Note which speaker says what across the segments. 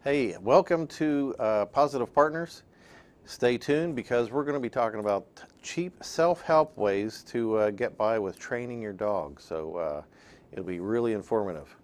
Speaker 1: Hey, welcome to Pawsitive Partners. Stay tuned because we're going to be talking about cheap self-help ways to get by with training your dog. So it'll be really informative.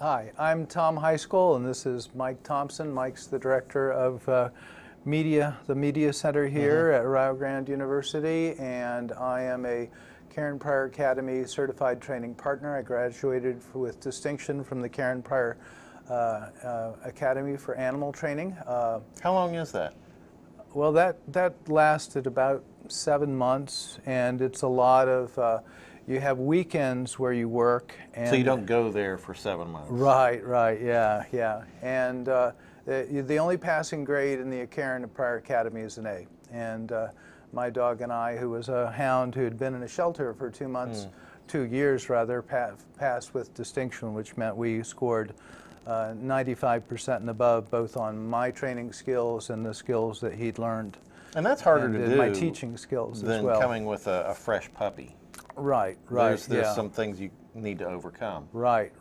Speaker 2: Hi, I'm Tom Highschool, and this is Mike Thompson. Mike's the director of the Media Center here at Rio Grande University, and I am a Karen Pryor Academy certified training partner. I graduated with distinction from the Karen Pryor Academy for Animal Training.
Speaker 1: How long is that?
Speaker 2: Well, that lasted about 7 months, and it's a lot of you have weekends where you work. And
Speaker 1: so you don't go there for 7 months.
Speaker 2: Right, yeah. And the only passing grade in the Karen Pryor Academy is an A. And my dog and I, who was a hound who had been in a shelter for 2 months, 2 years rather, passed with distinction, which meant we scored 95% and above, both on my training skills and the skills that he'd learned.
Speaker 1: And that's harder to do
Speaker 2: my teaching skills
Speaker 1: than
Speaker 2: as well.
Speaker 1: coming with a fresh puppy.
Speaker 2: Right.
Speaker 1: There's some things you need to overcome.
Speaker 2: Right.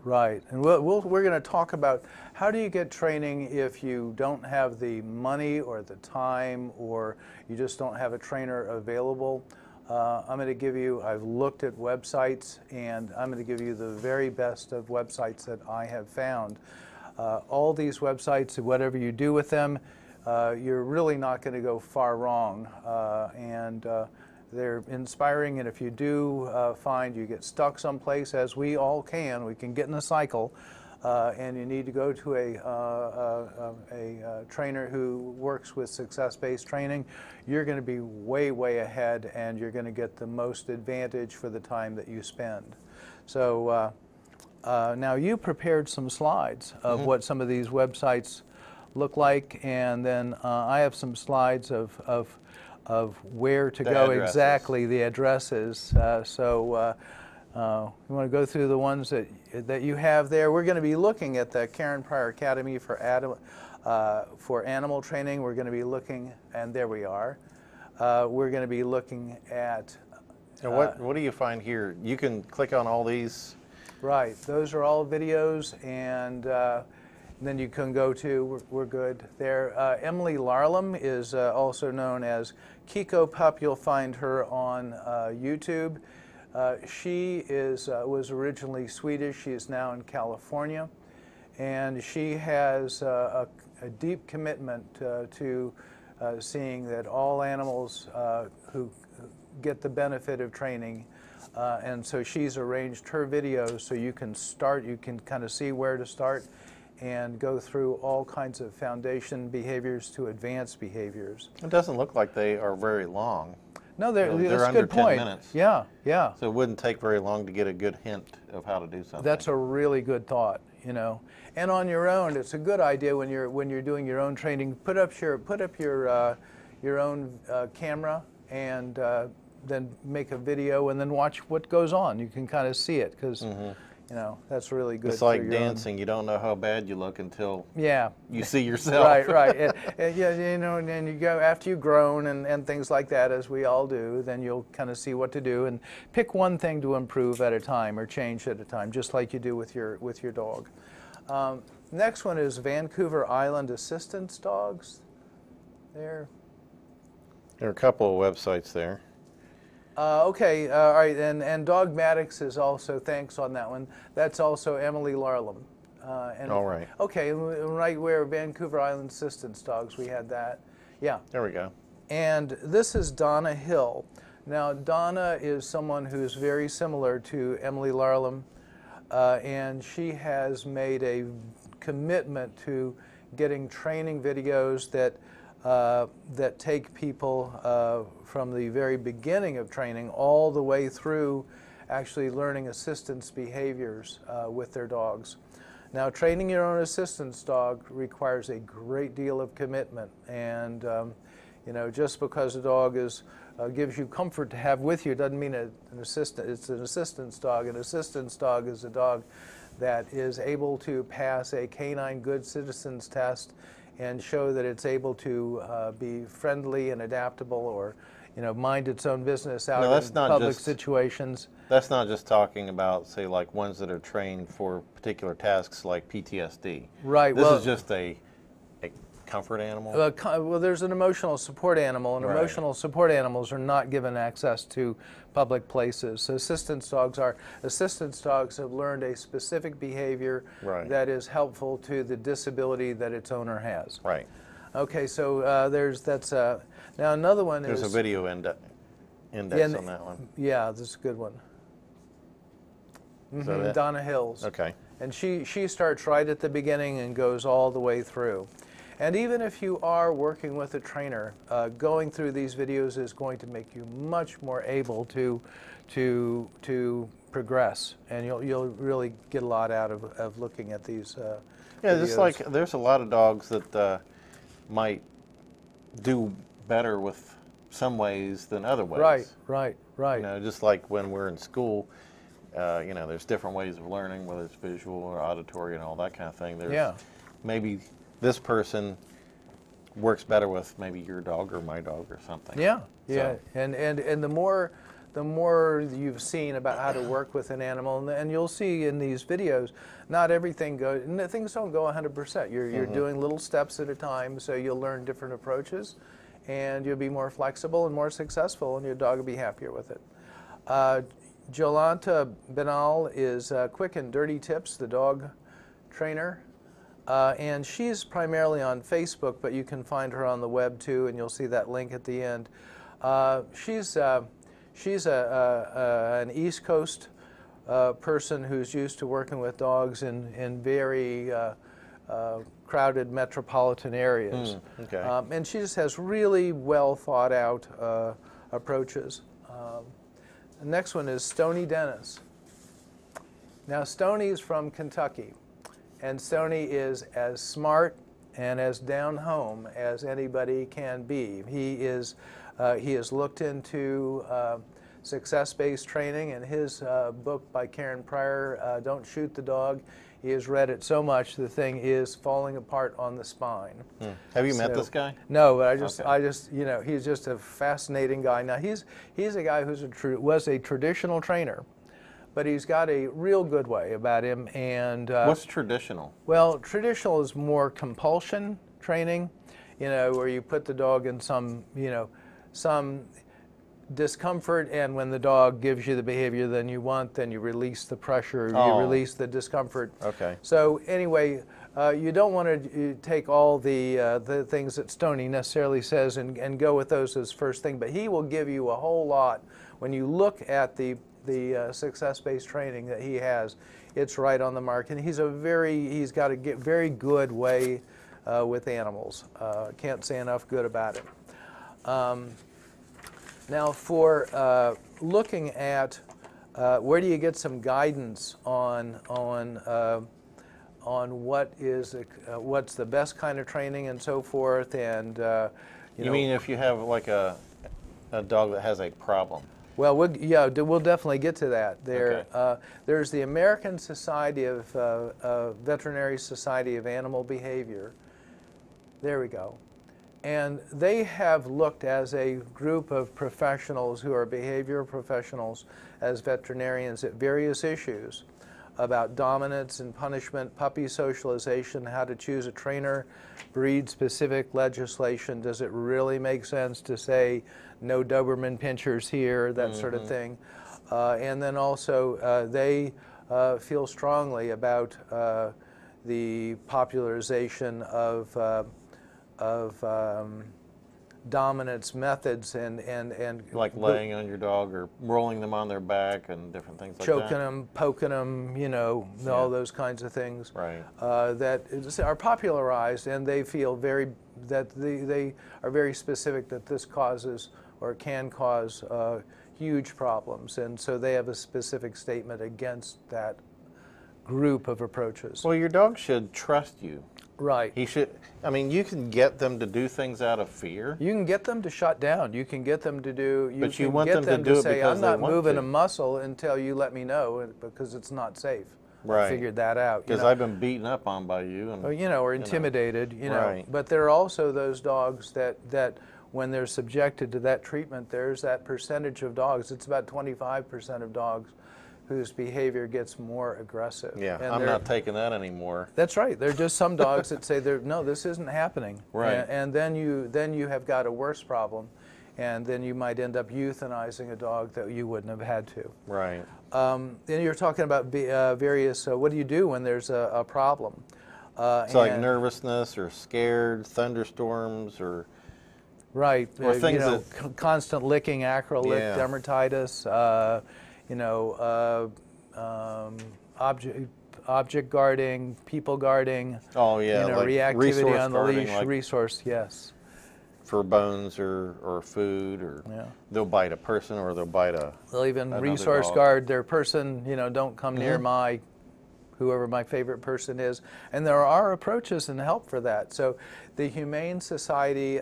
Speaker 2: And we're going to talk about how do you get training if you don't have the money or the time, or you just don't have a trainer available. I'm going to give you, I've looked at websites, and I'm going to give you the very best of websites that I have found. All these websites, whatever you do with them, you're really not going to go far wrong. They're inspiring, and if you do find you get stuck someplace, as we all can, we can get in a cycle, and you need to go to a trainer who works with success-based training, you're going to be way ahead, and you're going to get the most advantage for the time that you spend. So now you prepared some slides of what some of these websites look like, and then I have some slides of where to go exactly, the addresses. You want to go through the ones that you have there. We're going to be looking at the Karen Pryor Academy for animal training. We're going to be looking, and there we are. We're going to be looking at.
Speaker 1: And what do you find here? You can click on all these.
Speaker 2: Right. Those are all videos, and then you can go to, we're good there. Emily Larlam is also known as Kiko Pup. You'll find her on YouTube. She was originally Swedish. She is now in California. And she has a deep commitment to seeing that all animals who get the benefit of training. And so she's arranged her videos so you can kind of see where to start and go through all kinds of foundation behaviors to advanced behaviors.
Speaker 1: It doesn't look like they are very long.
Speaker 2: No, they're that's
Speaker 1: under
Speaker 2: a good point.
Speaker 1: 10 minutes.
Speaker 2: Yeah.
Speaker 1: So it wouldn't take very long to get a good hint of how to do something.
Speaker 2: That's a really good thought, you know. And on your own, it's a good idea when you're doing your own training. Put up your own camera, and then make a video, and then watch what goes on. You can kind of see it, because. You know, that's really good.
Speaker 1: It's like dancing. You don't know how bad you look until you see yourself.
Speaker 2: Right. Yeah, you know, and then you go, after you've grown and things like that, as we all do, then you'll kind of see what to do and pick one thing to improve at a time or change at a time, just like you do with your dog. Next one is Vancouver Island Assistance Dogs. There
Speaker 1: are a couple of websites there.
Speaker 2: Okay, all right, and Dogmatics is also, thanks on that one, that's also Emily Larlam.
Speaker 1: All right.
Speaker 2: Okay, right where Vancouver Island Assistance Dogs, we had that. Yeah.
Speaker 1: There we go.
Speaker 2: And this is Donna Hill. Now, Donna is someone who's very similar to Emily Larlam, and she has made a commitment to getting training videos that that take people from the very beginning of training all the way through actually learning assistance behaviors with their dogs. Now, training your own assistance dog requires a great deal of commitment, and you know, just because a dog gives you comfort to have with you doesn't mean it's an assistance dog. An assistance dog is a dog that is able to pass a canine good citizens test and show that it's able to be friendly and adaptable, or, you know, mind its own business out in public situations.
Speaker 1: That's not just talking about, say, like ones that are trained for particular tasks like PTSD.
Speaker 2: Right.
Speaker 1: This is just a comfort animal?
Speaker 2: Well, there's an emotional support animal, and emotional support animals are not given access to public places. So assistance dogs have learned a specific behavior that is helpful to the disability that its owner has.
Speaker 1: Right.
Speaker 2: Okay, so now another one
Speaker 1: is... There's a video index on that one.
Speaker 2: Yeah, this is a good one. Donna Hills.
Speaker 1: Okay.
Speaker 2: And she starts right at the beginning and goes all the way through. And even if you are working with a trainer, going through these videos is going to make you much more able to progress, and you'll really get a lot out of looking at these
Speaker 1: yeah,
Speaker 2: videos.
Speaker 1: just like there's a lot of dogs that might do better with some ways than other ways.
Speaker 2: Right.
Speaker 1: You know, just like when we're in school, you know, there's different ways of learning, whether it's visual or auditory and all that kind of thing. There's maybe this person works better with maybe your dog or my dog or something.
Speaker 2: Yeah. And the more you've seen about how to work with an animal, and you'll see in these videos, not everything goes, things don't go 100%. You're doing little steps at a time, so you'll learn different approaches, and you'll be more flexible and more successful, and your dog will be happier with it. Jolanta Benal is Quick and Dirty Tips, the dog trainer. And she's primarily on Facebook, but you can find her on the web too, and you'll see that link at the end. She's an East Coast person who's used to working with dogs in very crowded metropolitan areas. And she just has really well thought out approaches. The next one is Stoney Dennis. Now, Stoney's from Kentucky. And Stoney is as smart and as down home as anybody can be. He has looked into success-based training, and his book by Karen Pryor, Don't Shoot the Dog, he has read it so much the thing is falling apart on the spine.
Speaker 1: Have you met this guy?
Speaker 2: No, but I just you know, he's just a fascinating guy. Now he's a guy was a traditional trainer, but he's got a real good way about him. And
Speaker 1: what's traditional?
Speaker 2: Well, traditional is more compulsion training, you know, where you put the dog in some discomfort, and when the dog gives you the behavior then you want, then you release the pressure, you release the discomfort.
Speaker 1: Okay.
Speaker 2: So anyway, you don't want to take all the things that Stoney necessarily says and go with those as first thing, but he will give you a whole lot. When you look at the success-based training that he has, it's right on the mark, and he's got a very good way with animals. Can't say enough good about him. Now, for looking at where do you get some guidance on what's the best kind of training and so forth, and
Speaker 1: you mean if you have like a dog that has a problem?
Speaker 2: Well, we'll definitely get to that. There's the American Society of Veterinary Society of Animal Behavior. There we go. And they have looked as a group of professionals who are behavioral professionals as veterinarians at various issues about dominance and punishment, puppy socialization, how to choose a trainer, breed-specific legislation. Does it really make sense to say no Doberman pinchers here, that sort of thing? And then also they feel strongly about the popularization of dominance methods and
Speaker 1: like laying on your dog or rolling them on their back and different things like
Speaker 2: choking
Speaker 1: that.
Speaker 2: them, poking them, you know, all those kinds of things.
Speaker 1: Right.
Speaker 2: That are popularized, and they feel that they are very specific that this causes or can cause huge problems, and so they have a specific statement against that group of approaches.
Speaker 1: Well, your dog should trust you.
Speaker 2: Right.
Speaker 1: He should. I mean, you can get them to do things out of fear.
Speaker 2: You can get them to shut down. You can get them to do.
Speaker 1: But you want them to do it
Speaker 2: say,
Speaker 1: because
Speaker 2: I'm
Speaker 1: they
Speaker 2: not
Speaker 1: want
Speaker 2: moving
Speaker 1: to.
Speaker 2: a muscle until you let me know, because it's not safe.
Speaker 1: Right.
Speaker 2: I figured that out.
Speaker 1: Because I've been beaten up on by you. And,
Speaker 2: you know, or intimidated. You know.
Speaker 1: Right.
Speaker 2: But there are also those dogs that when they're subjected to that treatment, there's that percentage of dogs. It's about 25% of dogs whose behavior gets more aggressive.
Speaker 1: Yeah,
Speaker 2: and
Speaker 1: I'm not taking that anymore.
Speaker 2: That's right. There are just some dogs that say, no, this isn't happening.
Speaker 1: Right.
Speaker 2: And then you have got a worse problem, and then you might end up euthanizing a dog that you wouldn't have had to.
Speaker 1: Right.
Speaker 2: Then you're talking about various, what do you do when there's a problem?
Speaker 1: It's like nervousness or scared, thunderstorms or...
Speaker 2: Right.
Speaker 1: Or things
Speaker 2: you know,
Speaker 1: that...
Speaker 2: constant licking, acro lick, dermatitis, you know, object guarding, people guarding.
Speaker 1: Oh yeah,
Speaker 2: you know,
Speaker 1: like
Speaker 2: reactivity on the
Speaker 1: guarding,
Speaker 2: leash,
Speaker 1: like
Speaker 2: resource, yes.
Speaker 1: For bones or food, or they'll bite a person or they'll bite
Speaker 2: They'll even
Speaker 1: another
Speaker 2: resource
Speaker 1: dog.
Speaker 2: guard their person. You know, don't come near whoever my favorite person is. And there are approaches and help for that. So the Humane Society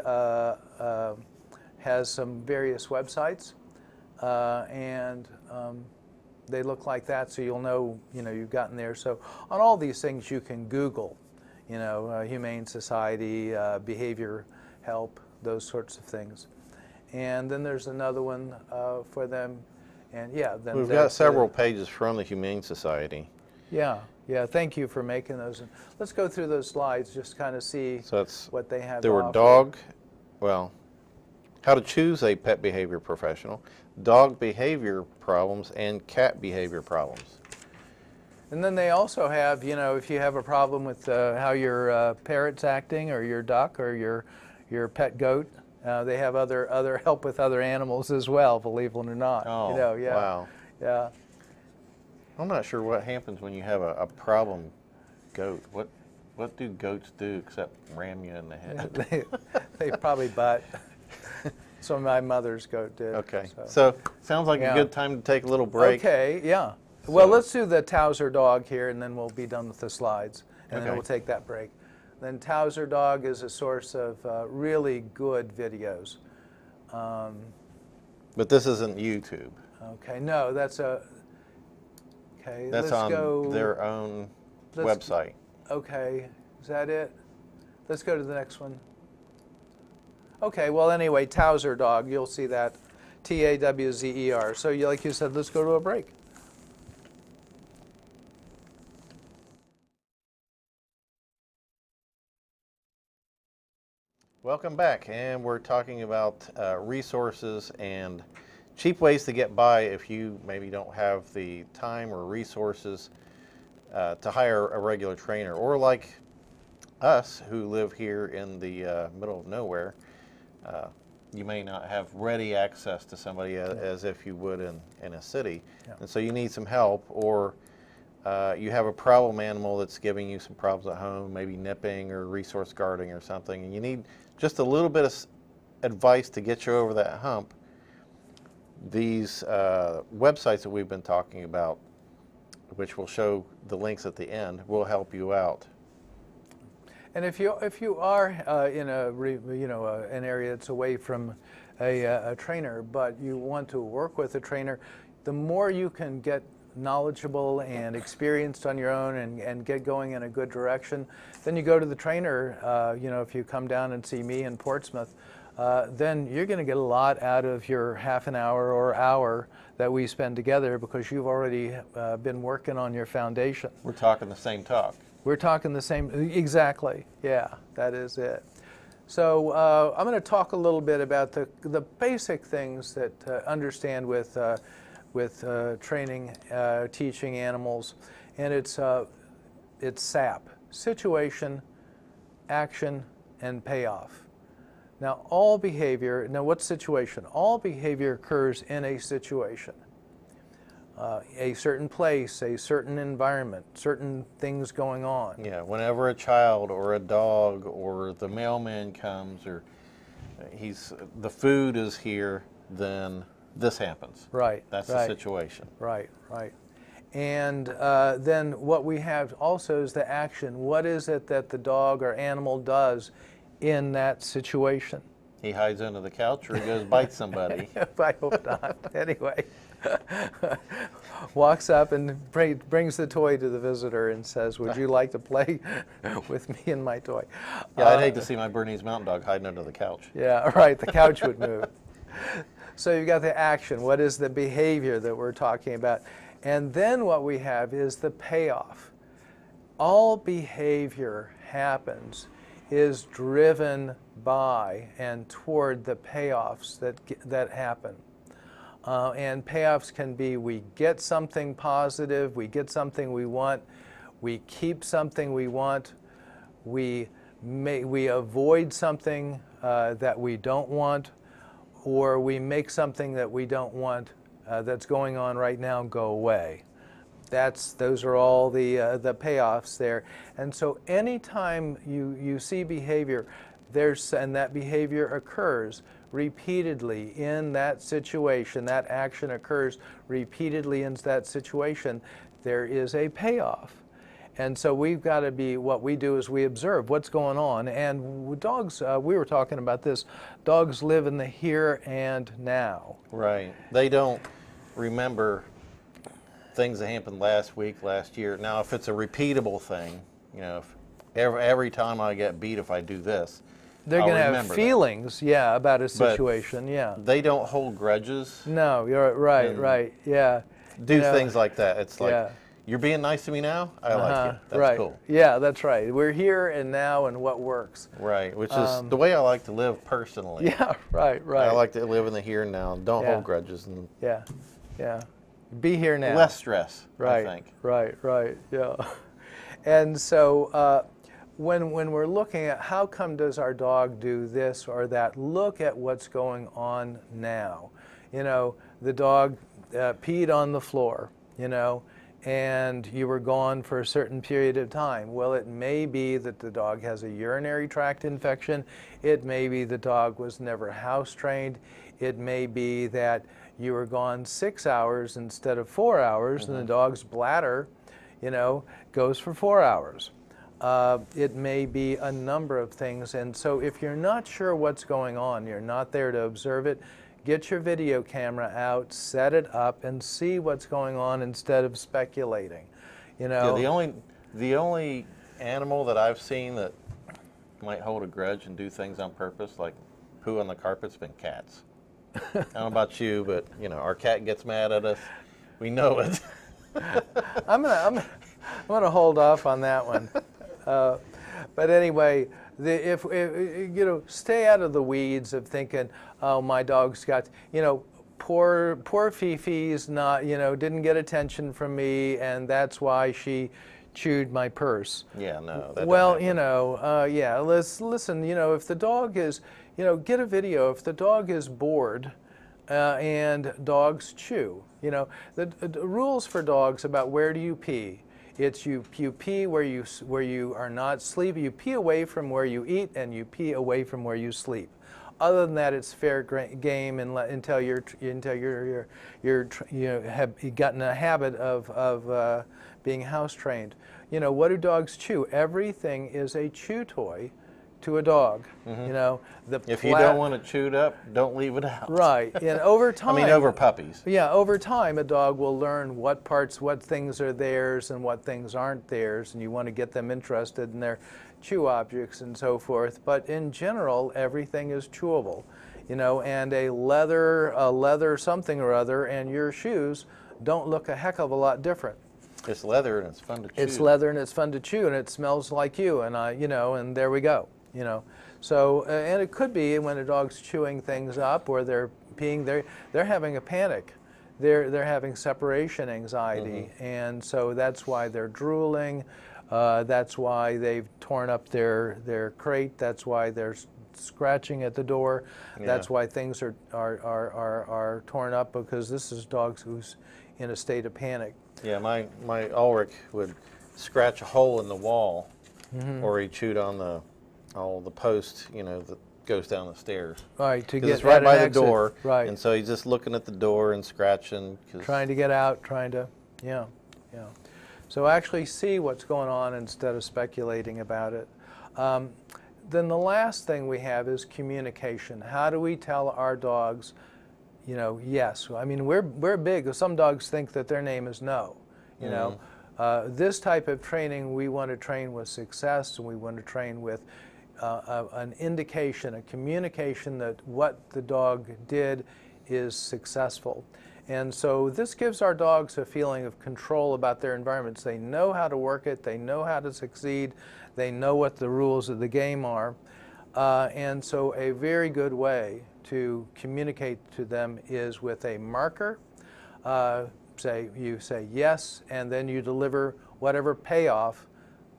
Speaker 2: has some various websites. And they look like that, so you'll know, you know, you've gotten there. So on all these things you can Google, you know, Humane Society, behavior help, those sorts of things. And then there's another one for them, and then
Speaker 1: we've got several pages from the Humane Society.
Speaker 2: Yeah, thank you for making those. Let's go through those slides, just kind of see what they have.
Speaker 1: There were how to choose a pet behavior professional, dog behavior problems, and cat behavior problems.
Speaker 2: And then they also have, you know, if you have a problem with how your parrot's acting, or your duck, or your pet goat, they have other help with other animals as well, believe it or not.
Speaker 1: Oh,
Speaker 2: you know,
Speaker 1: wow.
Speaker 2: Yeah.
Speaker 1: I'm not sure what happens when you have a problem goat. What do goats do except ram you in the head?
Speaker 2: they probably butt. So my mother's goat did.
Speaker 1: Okay. So sounds like a good time to take a little break.
Speaker 2: Okay, yeah. Well, let's do the Towser dog here, and then we'll be done with the slides, and then we'll take that break. Then Towser dog is a source of really good videos.
Speaker 1: But this isn't YouTube.
Speaker 2: Okay, no, that's a... Okay,
Speaker 1: that's on their own website.
Speaker 2: Okay, is that it? Let's go to the next one. Okay, well anyway, Towser dog, you'll see that, T-A-W-Z-E-R. So like you said, let's go to a break.
Speaker 1: Welcome back, and we're talking about resources and cheap ways to get by if you maybe don't have the time or resources to hire a regular trainer, or like us who live here in the middle of nowhere. You may not have ready access to somebody as if you would in a city, and so you need some help, or you have a problem animal that's giving you some problems at home, maybe nipping or resource guarding or something, and you need just a little bit of advice to get you over that hump. These websites that we've been talking about, which we'll show the links at the end, will help you out.
Speaker 2: And if you are in an area that's away from a trainer, but you want to work with a trainer, the more you can get knowledgeable and experienced on your own and get going in a good direction, then you go to the trainer. You know, if you come down and see me in Portsmouth, then you're going to get a lot out of your half an hour or hour that we spend together, because you've already been working on your foundation.
Speaker 1: We're talking the same talk.
Speaker 2: We're talking the same, exactly, yeah, that is it. So I'm going to talk a little bit about the basic things that understand with training, teaching animals, and it's SAP, situation, action, and payoff. Now, all behavior, now what situation? All behavior occurs in a situation. A certain place, a certain environment, certain things going on.
Speaker 1: Yeah, whenever a child or a dog or the mailman comes or the food is here, then this happens.
Speaker 2: Right.
Speaker 1: That's
Speaker 2: right,
Speaker 1: the situation.
Speaker 2: Right, right. And then what we have also is the action. What is it that the dog or animal does in that situation?
Speaker 1: He hides under the couch or he goes bite somebody.
Speaker 2: I hope not. Anyway, walks up and brings the toy to the visitor and says, "Would you like to play with me and my toy?"
Speaker 1: Yeah, I'd hate to see my Bernese Mountain Dog hiding under the couch.
Speaker 2: Yeah, right. The couch would move. So you've got the action. What is the behavior that we're talking about? And then what we have is the payoff. All behavior is driven by and toward the payoffs that happen. And payoffs can be we get something positive, we get something we want, we keep something we want, we avoid something that we don't want, or we make something that we don't want that's going on right now go away. Those are all the payoffs there. And so anytime you see behavior, and that behavior occurs repeatedly in that situation, that action occurs repeatedly in that situation, there is a payoff. And so we've got to be, what we do is we observe what's going on. And with dogs, we were talking about this, dogs live in the here and now.
Speaker 1: Right. They don't remember things that happened last week, last year. Now, if it's a repeatable thing, you know, if every time I get beat if I do this,
Speaker 2: they're going to have feelings, yeah, about a situation, yeah.
Speaker 1: They don't hold grudges.
Speaker 2: No, you're right, right, yeah.
Speaker 1: Do things like that. It's like, you're being nice to me now? I like you. That's
Speaker 2: right.
Speaker 1: cool.
Speaker 2: Yeah, that's right. We're here and now and what works.
Speaker 1: Right, which is the way I like to live personally.
Speaker 2: Yeah, right, right.
Speaker 1: I like to live in the here and now. Don't hold grudges. And
Speaker 2: yeah, yeah. Be here now.
Speaker 1: Less stress,
Speaker 2: right,
Speaker 1: I think.
Speaker 2: Right, right, yeah. And so when we're looking at how come does our dog do this or that, look at what's going on now. You know, the dog peed on the floor, you know, and you were gone for a certain period of time. Well, it may be that the dog has a urinary tract infection. It may be the dog was never house trained. It may be that you were gone 6 hours instead of 4 hours, and the dog's bladder, you know, goes for 4 hours. It may be a number of things, and so if you're not sure what's going on, you're not there to observe it, get your video camera out, set it up, and see what's going on instead of speculating. You know,
Speaker 1: yeah, the only animal that I've seen that might hold a grudge and do things on purpose, like poo on the carpet's been cats. I don't know about you, but you know, our cat gets mad at us. We know it.
Speaker 2: I'm gonna hold off on that one. But anyway, if you know, stay out of the weeds of thinking, oh, my dog's got, you know, poor Fifi's not, you know, didn't get attention from me, and that's why she chewed my purse.
Speaker 1: Yeah, no. That
Speaker 2: well, you know, yeah. Listen. You know, if the dog is, you know, get a video. If the dog is bored, and dogs chew, you know, the rules for dogs about where do you pee. It's you pee where you are not sleeping. You pee away from where you eat, and you pee away from where you sleep. Other than that, it's fair game until you have gotten a habit of being house trained. You know, what do dogs chew? Everything is a chew toy to a dog. You know,
Speaker 1: if you don't want it chewed up, don't leave it out.
Speaker 2: Right, and over time.
Speaker 1: I mean, over puppies.
Speaker 2: Yeah, over time, a dog will learn what things are theirs and what things aren't theirs, and you want to get them interested in their chew objects and so forth. But in general, everything is chewable, you know, and a leather something or other, and your shoes don't look a heck of a lot different.
Speaker 1: It's leather and it's fun to chew.
Speaker 2: It's leather and it's fun to chew, and it smells like you, and you know, and there we go. You know, so and it could be when a dog's chewing things up or they're peeing, they're having a panic, they're having separation anxiety, and so that's why they're drooling, that's why they've torn up their crate, that's why they're scratching at the door.
Speaker 1: Yeah.
Speaker 2: That's why things are torn up, because this is dogs who's in a state of panic.
Speaker 1: Yeah, my Ulrich would scratch a hole in the wall, or he chewed on the post, you know, that goes down the stairs.
Speaker 2: Right, to get
Speaker 1: it's right
Speaker 2: at
Speaker 1: by
Speaker 2: an
Speaker 1: the
Speaker 2: exit.
Speaker 1: door,
Speaker 2: Right.
Speaker 1: and so he's just looking at the door and scratching.
Speaker 2: Trying to get out, yeah. So actually see what's going on instead of speculating about it. Then the last thing we have is communication. How do we tell our dogs, you know, yes? I mean, we're big. Some dogs think that their name is no, you know. This type of training, we want to train with success, and we want to train with an indication, a communication that what the dog did is successful. And so this gives our dogs a feeling of control about their environments. They know how to work it, they know how to succeed, they know what the rules of the game are. And so a very good way to communicate to them is with a marker. You say yes, and then you deliver whatever payoff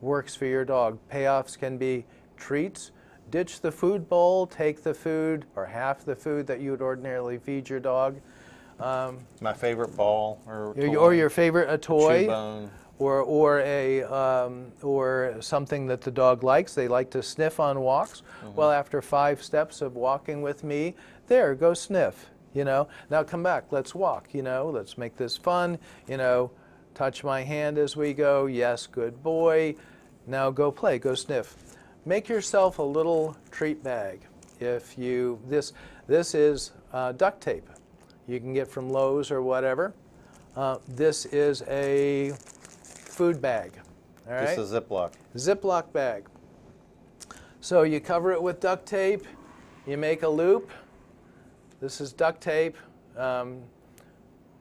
Speaker 2: works for your dog. Payoffs can be treats. Ditch the food bowl, take the food or half the food that you would ordinarily feed your dog.
Speaker 1: My favorite ball, or
Speaker 2: your favorite toy,
Speaker 1: chew bone.
Speaker 2: or something that the dog likes. They like to sniff on walks. Well, after 5 steps of walking with me, there, go sniff. You know, now come back. Let's walk. You know, let's make this fun. You know, touch my hand as we go. Yes, good boy. Now go play. Go sniff. Make yourself a little treat bag. If you this is duct tape. You can get from Lowe's or whatever. This is a food bag. All right?
Speaker 1: This is Ziploc.
Speaker 2: Ziploc bag. So you cover it with duct tape. You make a loop. This is duct tape.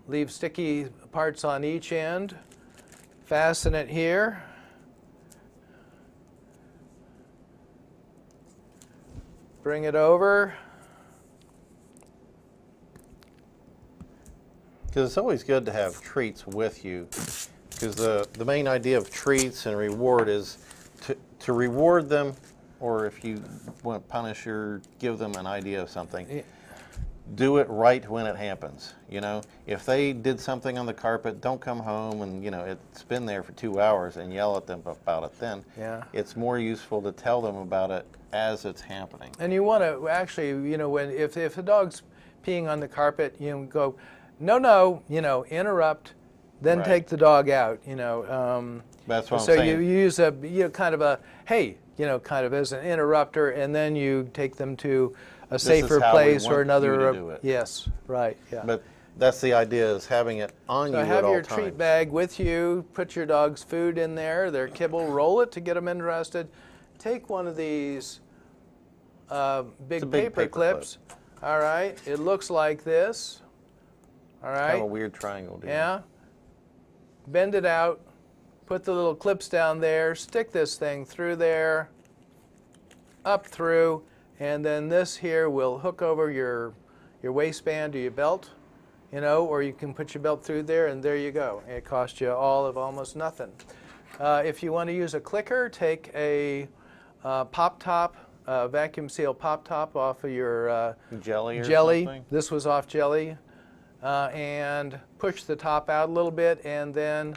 Speaker 2: Leave sticky parts on each end. Fasten it here. Bring it over.
Speaker 1: Because it's always good to have treats with you. Because the main idea of treats and reward is to reward them, or if you want to punish or give them an idea of something, do it right when it happens. You know, if they did something on the carpet, don't come home and, you know, it's been there for 2 hours and yell at them about it then.
Speaker 2: Yeah.
Speaker 1: It's more useful to tell them about it as it's happening.
Speaker 2: And you want to actually, you know, if the dog's peeing on the carpet, you know, go, no, you know, interrupt, then
Speaker 1: Right.
Speaker 2: take the dog out, you know.
Speaker 1: That's what I'm
Speaker 2: so
Speaker 1: saying.
Speaker 2: you use a, you know, kind of a, hey, you know, kind of as an interrupter, and then you take them to a safer place or another. Yes, right, yeah.
Speaker 1: But that's the idea, is having it on you at all times.
Speaker 2: So have your treat bag with you, put your dog's food in there, their kibble, roll it to get them interested. Take one of these big paper clips. All right, it looks like this. All right.
Speaker 1: Kind of a weird triangle, dude.
Speaker 2: Yeah. Bend it out, put the little clips down there, stick this thing through there, up through, and then this here will hook over your waistband or your belt, you know, or you can put your belt through there, and there you go. It costs you all of almost nothing. If you want to use a clicker, take a pop top, vacuum seal pop top off of your
Speaker 1: jelly.
Speaker 2: Something. This was off jelly. And push the top out a little bit, and then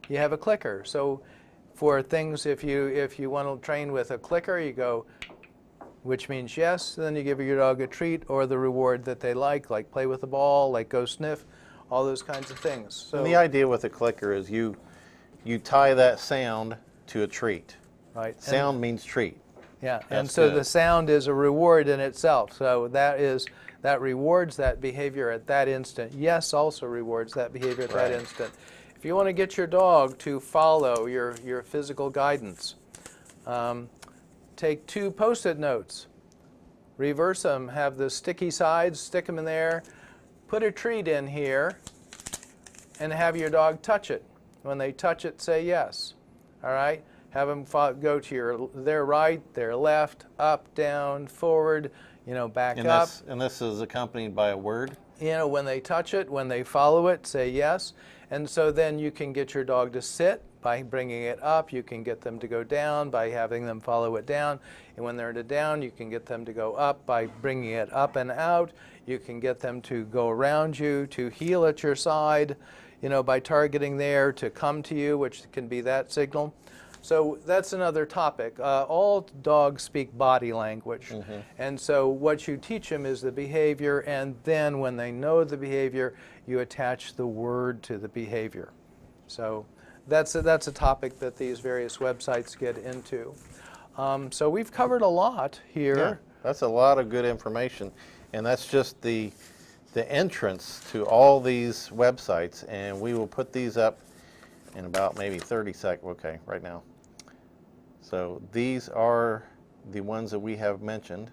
Speaker 2: you have a clicker. So for things, if you want to train with a clicker, you go, which means yes, then you give your dog a treat or the reward that they like play with the ball, like go sniff, all those kinds of things. So
Speaker 1: and the idea with a clicker is you tie that sound to a treat.
Speaker 2: Right.
Speaker 1: Sound means treat.
Speaker 2: Yeah,
Speaker 1: That's
Speaker 2: and so
Speaker 1: good.
Speaker 2: the sound is a reward in itself. So that rewards that behavior at that instant. Yes also rewards that behavior at that instant. If you want to get your dog to follow your physical guidance, take 2 Post-it notes, reverse them, have the sticky sides, stick them in there, put a treat in here, and have your dog touch it. When they touch it, say yes. All right? Have them go to their right, their left, up, down, forward, you know, back up.
Speaker 1: And this is accompanied by a word?
Speaker 2: You know, when they touch it, when they follow it, say yes. And so then you can get your dog to sit, by bringing it up, you can get them to go down by having them follow it down. And when they're down, you can get them to go up by bringing it up and out. You can get them to go around you, to heel at your side, you know, by targeting there, to come to you, which can be that signal. So that's another topic. All dogs speak body language. And so what you teach them is the behavior, and then when they know the behavior, you attach the word to the behavior. So that's a topic that these various websites get into. So we've covered a lot here.
Speaker 1: Yeah, that's a lot of good information. And that's just the entrance to all these websites. And we will put these up in about maybe 30 seconds. Okay, right now. So these are the ones that we have mentioned.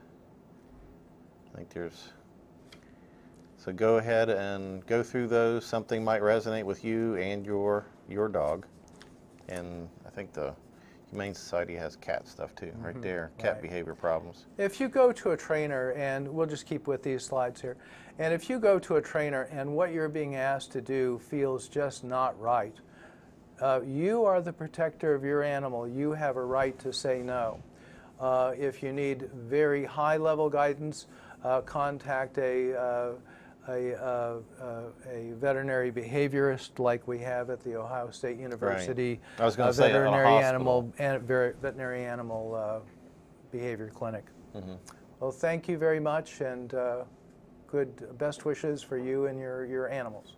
Speaker 1: I think there's, so go ahead and go through those. Something might resonate with you and your dog. And I think the Humane Society has cat stuff too, right there, cat behavior problems.
Speaker 2: If you go to a trainer, and we'll just keep with these slides here, and if you go to a trainer and what you're being asked to do feels just not right, you are the protector of your animal. You have a right to say no. If you need very high-level guidance, contact a veterinary behaviorist like we have at the Ohio State University.
Speaker 1: Right. I was going to say
Speaker 2: veterinary animal behavior clinic. Well, thank you very much, and best wishes for you and your animals.